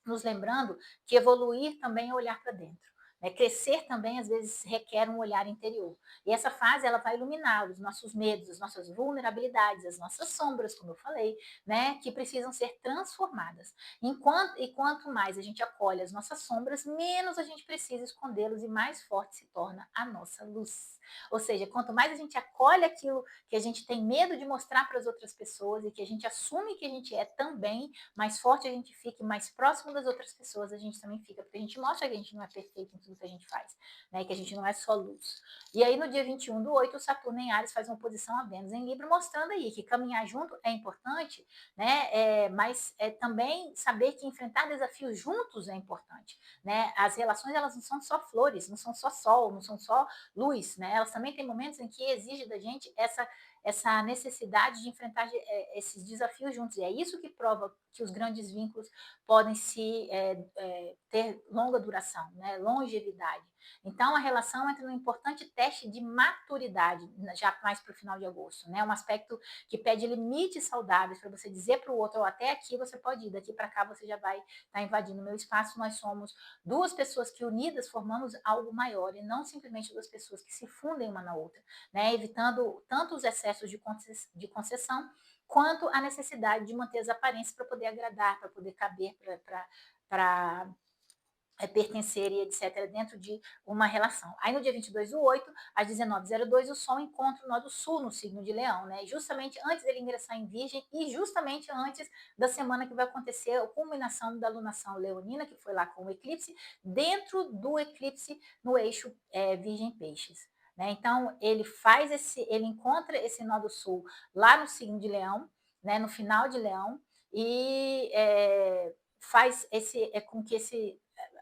nos lembrando que evoluir também é olhar para dentro. Né? Crescer também, às vezes, requer um olhar interior. E essa fase, ela vai iluminar os nossos medos, as nossas vulnerabilidades, as nossas sombras, como eu falei, né? Que precisam ser transformadas. Quanto mais a gente acolhe as nossas sombras, menos a gente precisa escondê-los e mais forte se torna a nossa luz. Ou seja, quanto mais a gente acolhe aquilo que a gente tem medo de mostrar para as outras pessoas e que a gente assume que a gente é também, mais forte a gente fica e mais próximo das outras pessoas a gente também fica, porque a gente mostra que a gente não é perfeito em tudo que a gente faz, né? Que a gente não é só luz. E aí no dia 21 do 8, o Saturno em Ares faz uma oposição a Vênus em Libra, mostrando aí que caminhar junto é importante, né? Mas também saber que enfrentar desafios juntos é importante, né? As relações, elas não são só flores, não são só sol, não são só luz, né? Elas também têm momentos em que exige da gente essa necessidade de enfrentar esses desafios juntos. E é isso que prova que os grandes vínculos podem ter longa duração, né? Longevidade. Então, a relação entra num importante teste de maturidade, já mais para o final de agosto. Né? Um aspecto que pede limites saudáveis para você dizer para o outro, até aqui você pode ir, daqui para cá você já vai estar invadindo o meu espaço. Nós somos duas pessoas que unidas formamos algo maior e não simplesmente duas pessoas que se fundem uma na outra, né? Evitando tanto os excessos de concessão quanto a necessidade de manter as aparências para poder agradar, para poder caber, para pertencer e etc., dentro de uma relação. Aí no dia 22/8, às 19h02, o Sol encontra o nó do Sul no signo de Leão, né? Justamente antes dele ingressar em Virgem e justamente antes da semana que vai acontecer a culminação da alunação leonina, que foi lá com o eclipse, dentro do eclipse no eixo Virgem-Peixes. Né? Então, ele encontra esse nó do Sul lá no signo de Leão, né? No final de Leão, e faz com que esse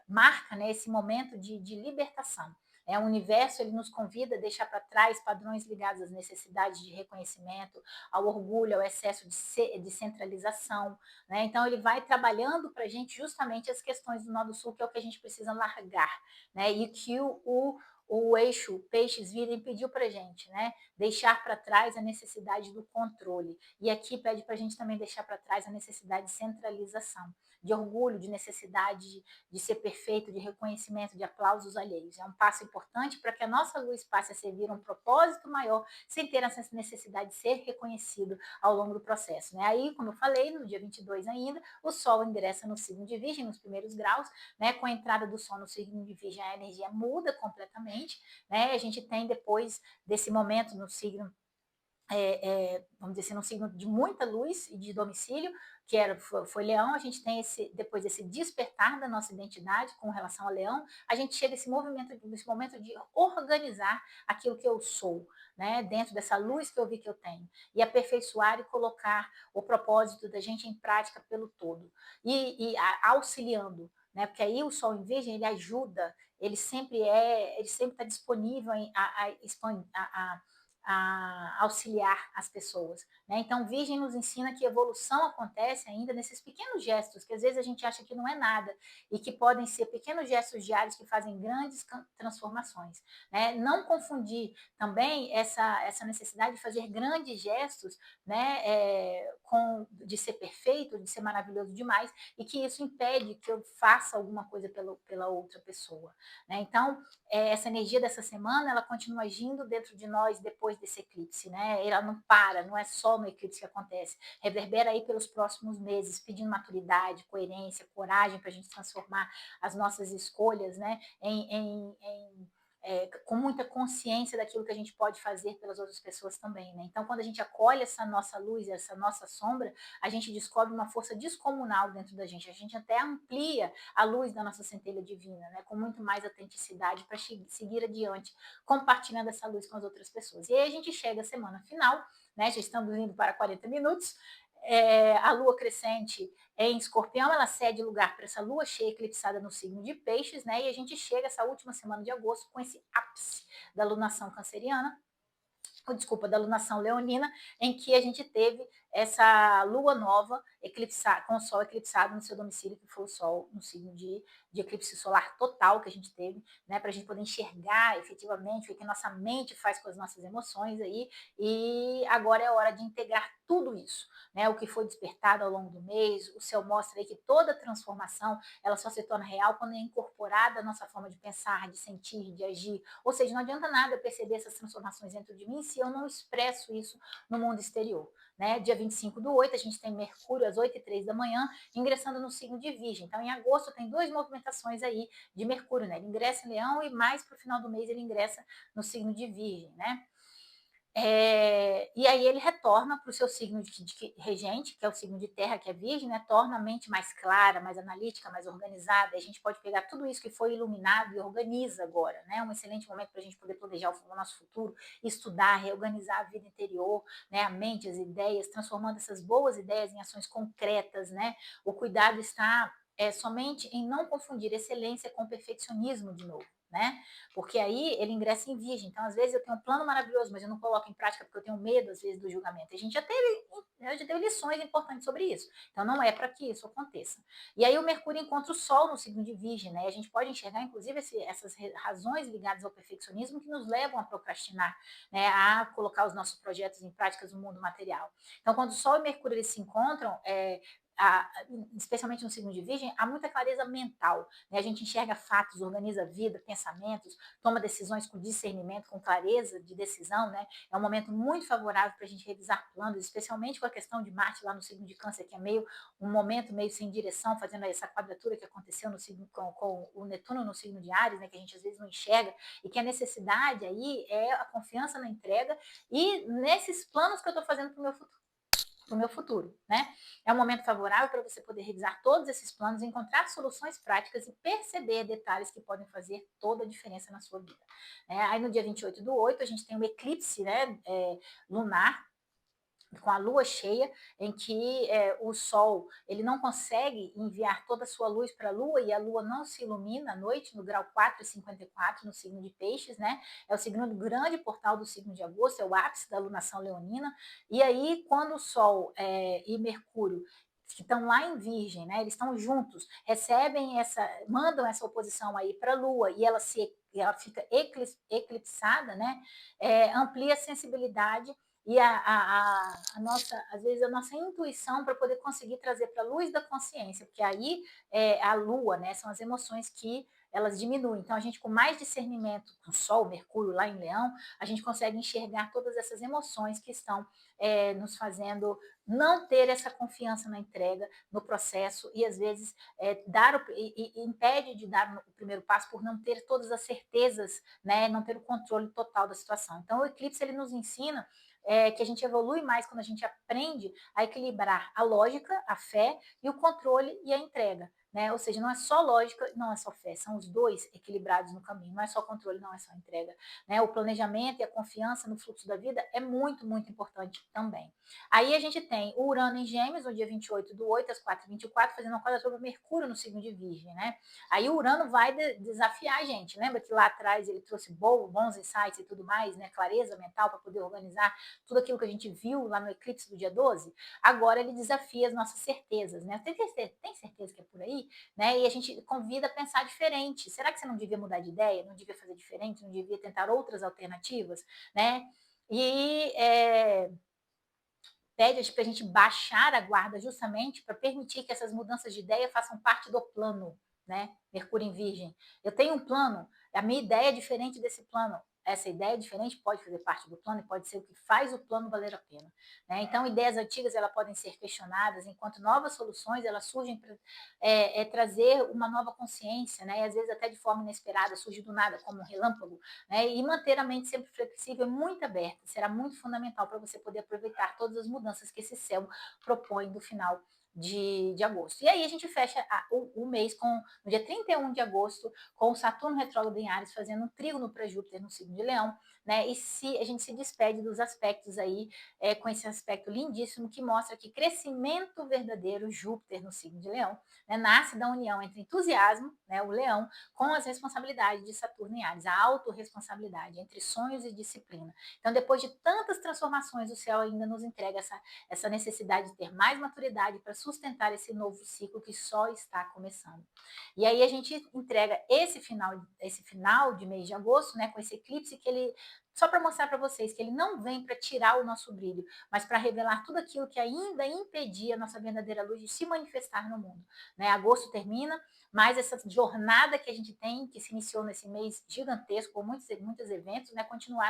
marca, né, esse momento de libertação. O universo ele nos convida a deixar para trás padrões ligados às necessidades de reconhecimento, ao orgulho, ao excesso de centralização. Né? Então, ele vai trabalhando para a gente justamente as questões do Nó do Sul, que é o que a gente precisa largar. Né? E que o eixo Peixes-Virgem pediu para a gente, né? Deixar para trás a necessidade do controle. E aqui pede para a gente também deixar para trás a necessidade de centralização, de orgulho, de necessidade de ser perfeito, de reconhecimento, de aplausos alheios. É um passo importante para que a nossa luz passe a servir um propósito maior, sem ter essa necessidade de ser reconhecido ao longo do processo. Né? Aí, como eu falei, no dia 22 ainda, o Sol ingressa no signo de Virgem, nos primeiros graus, né? Com a entrada do Sol no signo de Virgem, a energia muda completamente. Né? A gente tem, depois desse momento no signo vamos dizer assim, num signo de muita luz e de domicílio, que foi Leão. A gente tem depois desse despertar da nossa identidade com relação a Leão, a gente chega nesse momento de organizar aquilo que eu sou, né, dentro dessa luz que eu vi que eu tenho, e aperfeiçoar e colocar o propósito da gente em prática pelo todo, auxiliando, né, porque aí o Sol em Virgem, ele ajuda, ele sempre está disponível a auxiliar as pessoas. Né? Então, Virgem nos ensina que evolução acontece ainda nesses pequenos gestos, que às vezes a gente acha que não é nada, e que podem ser pequenos gestos diários que fazem grandes transformações. Né? Não confundir também essa necessidade de fazer grandes gestos, né, de ser perfeito, de ser maravilhoso demais, e que isso impede que eu faça alguma coisa pela outra pessoa. Né? Então, essa energia dessa semana, ela continua agindo dentro de nós depois desse eclipse, né? Ela não para, não é só no eclipse que acontece, reverbera aí pelos próximos meses, pedindo maturidade, coerência, coragem para a gente transformar as nossas escolhas, né, com muita consciência daquilo que a gente pode fazer pelas outras pessoas também, né? Então, quando a gente acolhe essa nossa luz, essa nossa sombra, a gente descobre uma força descomunal dentro da gente. A gente até amplia a luz da nossa centelha divina, né? Com muito mais autenticidade para seguir adiante, compartilhando essa luz com as outras pessoas. E aí a gente chega à semana final, né? Já estamos indo para 40 minutos. A lua crescente em Escorpião, ela cede lugar para essa lua cheia eclipsada no signo de Peixes, né? E a gente chega essa última semana de agosto com esse ápice da lunação canceriana, da alunação leonina, em que a gente teve essa lua nova com o Sol eclipsado no seu domicílio, que foi o Sol no signo de eclipse solar total que a gente teve, né, para a gente poder enxergar efetivamente o que nossa mente faz com as nossas emoções aí, e agora é hora de integrar tudo isso, né, o que foi despertado ao longo do mês. O céu mostra aí que toda transformação, ela só se torna real quando é incorporada a nossa forma de pensar, de sentir, de agir, ou seja, não adianta nada eu perceber essas transformações dentro de mim se eu não expresso isso no mundo exterior. Né? Dia 25/8, a gente tem Mercúrio às 8h03 da manhã, ingressando no signo de Virgem. Então, em agosto, tem duas movimentações aí de Mercúrio, né? Ele ingressa em Leão e mais para o final do mês ele ingressa no signo de Virgem, né? E aí ele retorna para o seu signo de regente, que é o signo de terra, que é Virgem, né? Torna a mente mais clara, mais analítica, mais organizada. A gente pode pegar tudo isso que foi iluminado e organiza agora, né? Um excelente momento para a gente poder planejar o nosso futuro, estudar, reorganizar a vida interior, né? A mente, as ideias, transformando essas boas ideias em ações concretas, né? O cuidado está somente em não confundir excelência com perfeccionismo de novo. Né? Porque aí ele ingressa em Virgem. Então, às vezes, eu tenho um plano maravilhoso, mas eu não coloco em prática porque eu tenho medo, às vezes, do julgamento. A gente já teve lições importantes sobre isso. Então, não é para que isso aconteça. E aí, o Mercúrio encontra o Sol no signo de Virgem, né? E a gente pode enxergar, inclusive, essas razões ligadas ao perfeccionismo que nos levam a procrastinar, né? A colocar os nossos projetos em práticas no mundo material. Então, quando o Sol e Mercúrio eles se encontram, especialmente no signo de Virgem, há muita clareza mental, né? A gente enxerga fatos, organiza a vida, pensamentos, toma decisões com discernimento, com clareza de decisão, né? É um momento muito favorável para a gente revisar planos, especialmente com a questão de Marte lá no signo de Câncer, que é meio um momento meio sem direção, fazendo essa quadratura que aconteceu no signo com o Netuno no signo de Áries, né? Que a gente às vezes não enxerga, e que a necessidade aí é a confiança na entrega e nesses planos que eu estou fazendo para o meu futuro. Né? É um momento favorável para você poder revisar todos esses planos, encontrar soluções práticas e perceber detalhes que podem fazer toda a diferença na sua vida. Aí no dia 28/8 a gente tem um eclipse, né, lunar, com a lua cheia, em que o sol ele não consegue enviar toda a sua luz para a lua e a lua não se ilumina à noite no grau 4,54 no signo de Peixes, né? É o segundo grande portal do signo de Agosto, é o ápice da lunação leonina. E aí, quando o sol e Mercúrio que estão lá em Virgem, né? Eles estão juntos, mandam essa oposição aí para a Lua e ela fica eclipsada, né? Amplia a sensibilidade e a nossa, às vezes, a nossa intuição para poder conseguir trazer para a luz da consciência, porque aí a lua, né, são as emoções que elas diminuem. Então, a gente, com mais discernimento, com o Sol, Mercúrio lá em Leão, a gente consegue enxergar todas essas emoções que estão nos fazendo não ter essa confiança na entrega, no processo, e às vezes impede de dar o primeiro passo por não ter todas as certezas, né, não ter o controle total da situação. Então, o eclipse ele nos ensina que a gente evolui mais quando a gente aprende a equilibrar a lógica, a fé e o controle e a entrega. Né? Ou seja, não é só lógica, não é só fé, são os dois equilibrados no caminho, não é só controle, não é só entrega. Né? O planejamento e a confiança no fluxo da vida é muito, muito importante também. Aí a gente tem o Urano em Gêmeos, no dia 28/8, às 4h24, fazendo uma quadratura sobre Mercúrio no signo de Virgem. Né? Aí o Urano vai desafiar a gente. Lembra que lá atrás ele trouxe bons insights e tudo mais, né? Clareza mental para poder organizar tudo aquilo que a gente viu lá no eclipse do dia 12, agora ele desafia as nossas certezas, né? Tem certeza que é por aí? Né? E a gente convida a pensar diferente. Será que você não devia mudar de ideia? Não devia fazer diferente? Não devia tentar outras alternativas? Né? E pede para a gente baixar a guarda justamente para permitir que essas mudanças de ideia façam parte do plano, né? Mercúrio em Virgem. Eu tenho um plano, a minha ideia é diferente desse plano. Essa ideia diferente pode fazer parte do plano e pode ser o que faz o plano valer a pena. Né? Então, ideias antigas elas podem ser questionadas, enquanto novas soluções elas surgem para trazer uma nova consciência, né? E às vezes até de forma inesperada, surge do nada, como um relâmpago. Né? E manter a mente sempre flexível e muito aberta será muito fundamental para você poder aproveitar todas as mudanças que esse céu propõe do final de agosto. E aí a gente fecha o mês no dia 31 de agosto, com o Saturno retrógrado em Áries fazendo um trígono para Júpiter no signo de Leão, né? E a gente se despede dos aspectos aí, com esse aspecto lindíssimo que mostra que crescimento verdadeiro, Júpiter no signo de Leão, né? Nasce da união entre entusiasmo, né? O Leão, com as responsabilidades de Saturno em Áries, a autorresponsabilidade entre sonhos e disciplina. Então, depois de tantas transformações, o céu ainda nos entrega essa necessidade de ter mais maturidade para sustentar esse novo ciclo que só está começando. E aí a gente entrega esse final de mês de agosto, né, com esse eclipse que ele só para mostrar para vocês que ele não vem para tirar o nosso brilho, mas para revelar tudo aquilo que ainda impedia a nossa verdadeira luz de se manifestar no mundo. Né? Agosto termina, mas essa jornada que a gente tem, que se iniciou nesse mês gigantesco, com muitos eventos, né, continuará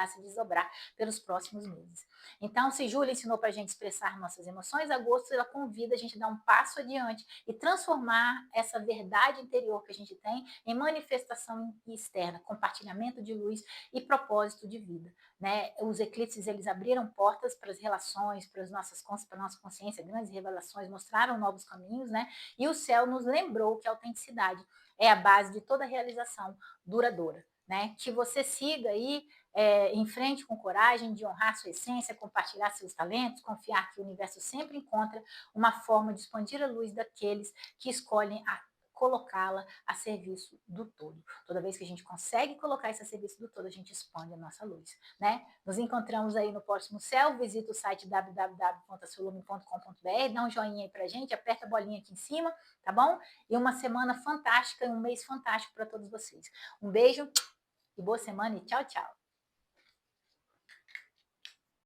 a se desdobrar pelos próximos meses. Então, se Júlia ensinou para a gente expressar nossas emoções, agosto ela convida a gente a dar um passo adiante e transformar essa verdade interior que a gente tem em manifestação externa, compartilhamento de luz e propósito de vida. Né? Os eclipses eles abriram portas para as relações, para a nossa consciência, grandes revelações, mostraram novos caminhos, né? E o céu nos lembrou que a autenticidade é a base de toda realização duradoura. Né? Que você siga aí em frente com coragem de honrar sua essência, compartilhar seus talentos, confiar que o universo sempre encontra uma forma de expandir a luz daqueles que escolhem colocá-la a serviço do todo. Toda vez que a gente consegue colocar isso a serviço do todo, a gente expande a nossa luz, né? Nos encontramos aí no próximo céu, visita o site www.astrolume.com.br, dá um joinha aí pra gente, aperta a bolinha aqui em cima, tá bom? E uma semana fantástica, um mês fantástico para todos vocês. Um beijo e boa semana e tchau, tchau.